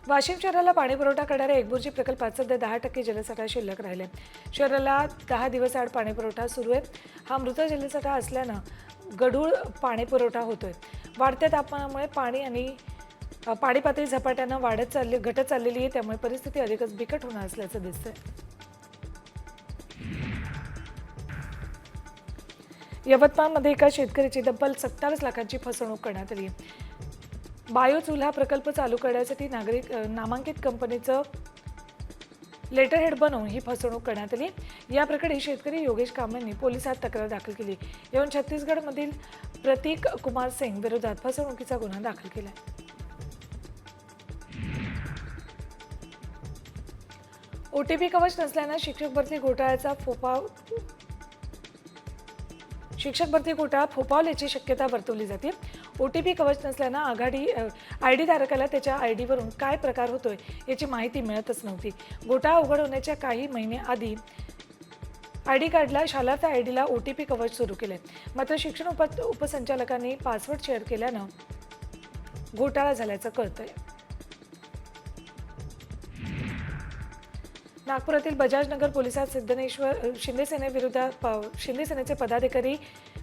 वाशिम शहराला पाणीपुरवठा करणाऱ्या एकबुर्जी प्रकल्पात सध्या 10% जलसाठा शिल्लक राहिले. शहराला 10 दिवस आड पाणीपुरवठा सुरू आहे. हा मृत जलसाठा असल्यानं गढूळ पाणीपुरवठा होतोय. वाढत्या तापमानामुळे पाणी पातळी झपाट्यानं घटत चाललेली आहे. त्यामुळे परिस्थिती अधिकच बिकट होणार असल्याचं दिसतंय. यवतमाळमध्ये एका शेतकऱ्याची तब्बल 27 लाखांची फसवणूक करण्यात आली. बायो चुल्हा प्रकल्प चालू करण्यासाठी नामांकित कंपनीचं लेटरहेड बनवून ही फसवणूक करण्यात आली. या प्रकरणी शेतकरी योगेश कांबळेंनी पोलिसात तक्रार दाखल केली. यावरून छत्तीसगडमधील प्रतीक कुमार सिंग विरोधात फसवणुकीचा गुन्हा दाखल केला. ओटीपी कवच नसल्यानं शिक्षक भरती घोटाळा फोफावल्याची शक्यता वर्तवली जाते. ओटीपी कवच नसल्यानं आयडी धारकाला त्याच्या आयडीवरून काय प्रकार होतोय याची माहिती मिळतच नव्हती. घोटाळा उघड होण्याच्या काही महिने आधी आयडी कार्डला शालार्थ आयडीला ओटीपी कवच सुरू केले. मात्र शिक्षण उपसंचालकांनी पासवर्ड शेअर केल्यानं घोटाळा झाल्याचं कळतंय. नागपुरातील बजाजनगर पोलिसात शिंदे सेनेचे पदाधिकारी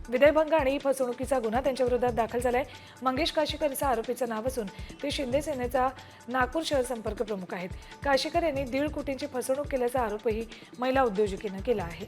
विनयभंग आणि फसवणुकीचा गुन्हा त्यांच्या विरोधात दाखल झालाय. मंगेश काशीकर असं आरोपीचं नाव असून ते शिंदे सेनेचा नागपूर शहर संपर्क प्रमुख आहेत. काशीकर यांनी 1.5 कोटींची फसवणूक केल्याचा आरोपही महिला उद्योजकीनं केला आहे.